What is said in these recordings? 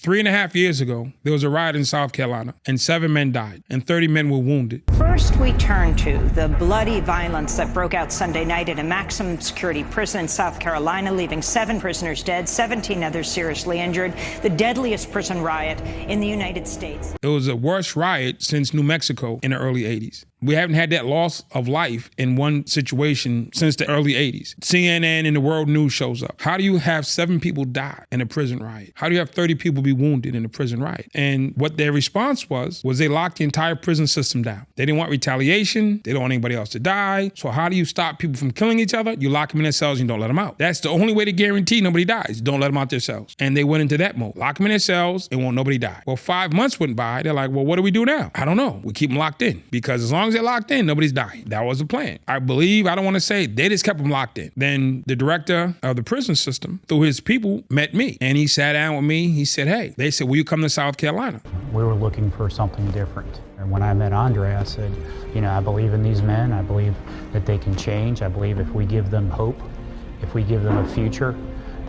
3.5 years ago, there was a riot in South Carolina, and 7 men died, and 30 men were wounded. First, we turn to the bloody violence that broke out Sunday night at a maximum security prison in South Carolina, leaving 7 prisoners dead, 17 others seriously injured, the deadliest prison riot in the United States. It was the worst riot since New Mexico in the early 80s. We haven't had that loss of life in one situation since the early 80s. CNN and the world news shows up. How do you have 7 people die in a prison riot? How do you have 30 people be wounded in a prison riot? And what their response was they locked the entire prison system down. They didn't want retaliation. They don't want anybody else to die. So how do you stop people from killing each other? You lock them in their cells and you don't let them out. That's the only way to guarantee nobody dies. Don't let them out their cells. And they went into that mode. Lock them in their cells and won't nobody die. Well, 5 months went by. They're like, well, what do we do now? I don't know. We keep them locked in because as long as they're locked in, nobody's dying. That was the plan. I don't want to say, they just kept them locked in. Then the director of the prison system, through his people, met me. And he sat down with me. He said, hey, they said, will you come to South Carolina? We were looking for something different. And when I met Andre, I said, I believe in these men. I believe that they can change. I believe if we give them hope, if we give them a future,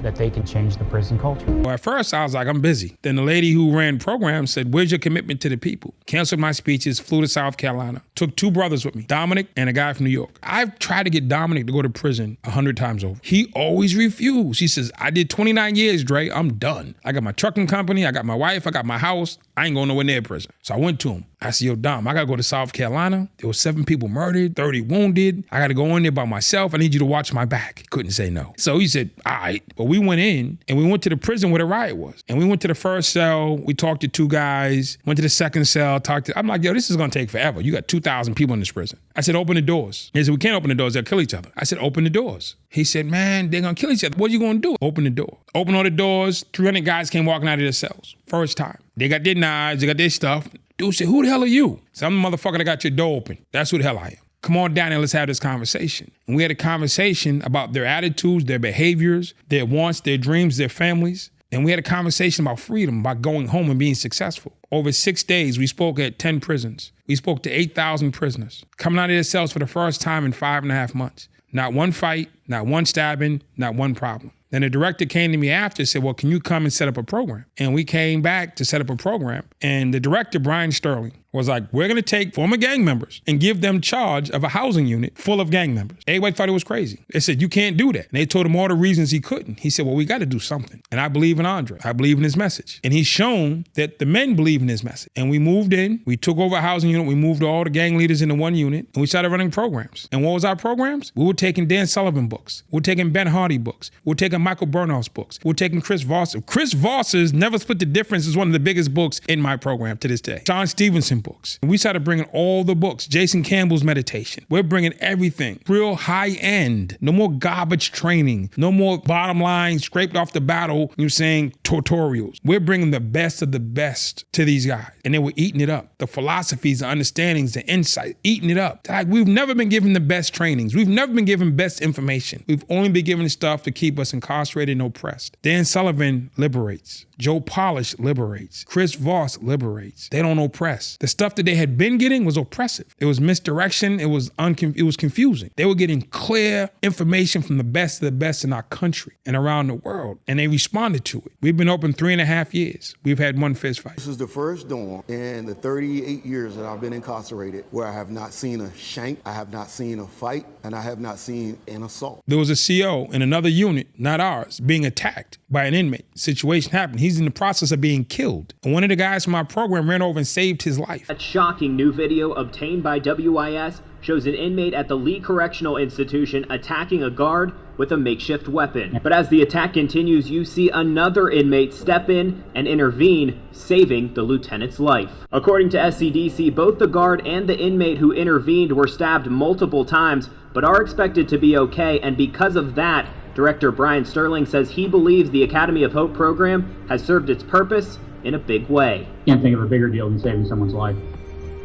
that they can change the prison culture. Well, at first I was like, I'm busy. Then the lady who ran programs said, where's your commitment to the people? Canceled my speeches, flew to South Carolina, took 2 brothers with me, Dominic and a guy from New York. I've tried to get Dominic to go to prison 100 times over. He always refused. He says, I did 29 years, Dre, I'm done. I got my trucking company, I got my wife, I got my house. I ain't going nowhere near prison. So I went to him. I said, yo, Dom, I got to go to South Carolina. There were 7 people murdered, 30 wounded. I got to go in there by myself. I need you to watch my back. He couldn't say no. So he said, all right. But we went in and we went to the prison where the riot was. And we went to the first cell. We talked to 2 guys, went to the second cell, I'm like, yo, this is going to take forever. You got 2,000 people in this prison. I said, open the doors. He said, we can't open the doors. They'll kill each other. I said, open the doors. He said, man, they're going to kill each other. What are you going to do? Open the door. Open all the doors. 300 guys came walking out of their cells. First time. They got their knives. They got their stuff. Dude said, who the hell are you? So I'm the motherfucker that got your door open. That's who the hell I am. Come on down and let's have this conversation. And we had a conversation about their attitudes, their behaviors, their wants, their dreams, their families. And we had a conversation about freedom, about going home and being successful. Over 6 days, we spoke at 10 prisons. We spoke to 8,000 prisoners coming out of their cells for the first time in 5.5 months. Not one fight, not one stabbing, not one problem. Then the director came to me after and said, well, can you come and set up a program? And we came back to set up a program. And the director, Brian Sterling, was like, we're going to take former gang members and give them charge of a housing unit full of gang members. Everybody thought it was crazy. They said, you can't do that. And they told him all the reasons he couldn't. He said, well, we got to do something. And I believe in Andre. I believe in his message. And he's shown that the men believe in his message. And we moved in. We took over a housing unit. We moved all the gang leaders into one unit. And we started running programs. And what was our programs? We were taking Dan Sullivan books. We were taking Ben Hardy books. We were taking Michael Burnough's books. We were taking Chris Voss. Chris Voss's Never Split the Difference is one of the biggest books in my program to this day. Sean Stevenson books. And we started bringing all the books. Jason Campbell's meditation. We're bringing everything. Real high end. No more garbage training. No more bottom line, scraped off the battle, tutorials. We're bringing the best of the best to these guys. And they were eating it up. The philosophies, the understandings, the insight, eating it up. Like, we've never been given the best trainings. We've never been given best information. We've only been given stuff to keep us incarcerated and oppressed. Dan Sullivan liberates. Joe Polish liberates. Chris Voss liberates. They don't oppress. The stuff that they had been getting was oppressive. It was misdirection. It was confusing. They were getting clear information from the best of the best in our country and around the world, and they responded to it. We've been open 3.5 years. We've had one fist fight. This is the first dorm in the 38 years that I've been incarcerated where I have not seen a shank, I have not seen a fight, and I have not seen an assault. There was a CO in another unit, not ours, being attacked by an inmate. Situation happened. He's in the process of being killed. And one of the guys from my program ran over and saved his life. That shocking new video obtained by WIS shows an inmate at the Lee Correctional Institution attacking a guard with a makeshift weapon. But as the attack continues, you see another inmate step in and intervene, saving the lieutenant's life. According to SCDC, both the guard and the inmate who intervened were stabbed multiple times, but are expected to be okay, and because of that, Director Brian Sterling says he believes the Academy of Hope program has served its purpose in a big way. Can't think of a bigger deal than saving someone's life.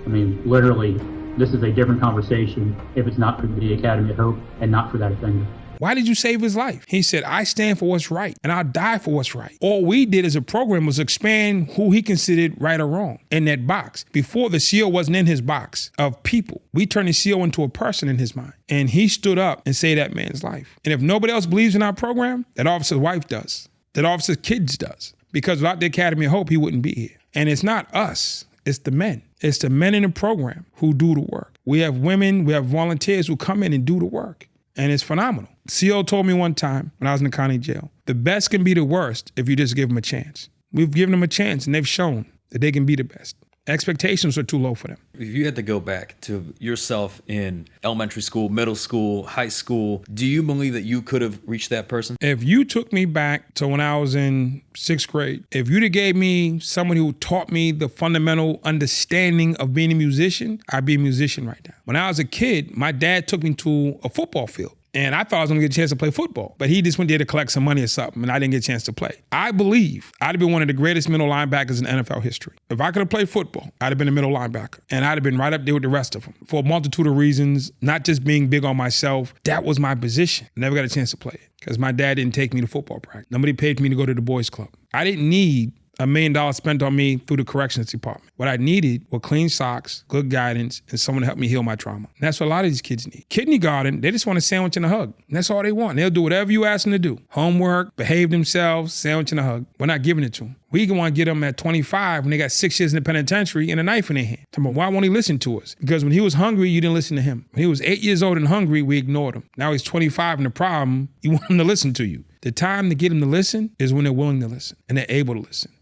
I mean, literally, this is a different conversation if it's not for the Academy of Hope and not for that offender. Why did you save his life? He said, I stand for what's right and I'll die for what's right. All we did as a program was expand who he considered right or wrong in that box. Before, the CO wasn't in his box of people. We turned the CO into a person in his mind. And he stood up and saved that man's life. And if nobody else believes in our program, that officer's wife does. That officer's kids does. because without the Academy of Hope, he wouldn't be here. And it's not us, it's the men. It's the men in the program who do the work. We have women, we have volunteers who come in and do the work. And it's phenomenal. CO told me one time when I was in the county jail, the best can be the worst if you just give them a chance. We've given them a chance and they've shown that they can be the best. Expectations are too low for them. If you had to go back to yourself in elementary school, middle school, high school, do you believe that you could have reached that person? If you took me back to when I was in 6th grade, if you'd have gave me someone who taught me the fundamental understanding of being a musician, I'd be a musician right now. When I was a kid, my dad took me to a football field. And I thought I was gonna get a chance to play football, but he just went there to collect some money or something, and I didn't get a chance to play. I believe I'd have been one of the greatest middle linebackers in NFL history. If I could have played football, I'd have been a middle linebacker, and I'd have been right up there with the rest of them for a multitude of reasons, not just being big on myself. That was my position. Never got a chance to play it because my dad didn't take me to football practice. Nobody paid for me to go to the boys club. I didn't need $1 million spent on me through the corrections department. What I needed were clean socks, good guidance, and someone to help me heal my trauma. And that's what a lot of these kids need. Kindergarten, they just want a sandwich and a hug. And that's all they want. They'll do whatever you ask them to do. Homework, behave themselves, sandwich and a hug. We're not giving it to them. We want to get them at 25 when they got 6 years in the penitentiary and a knife in their hand. Why won't he listen to us? Because when he was hungry, you didn't listen to him. When he was 8 years old and hungry, we ignored him. Now he's 25 and the problem, you want him to listen to you. The time to get him to listen is when they're willing to listen and they're able to listen.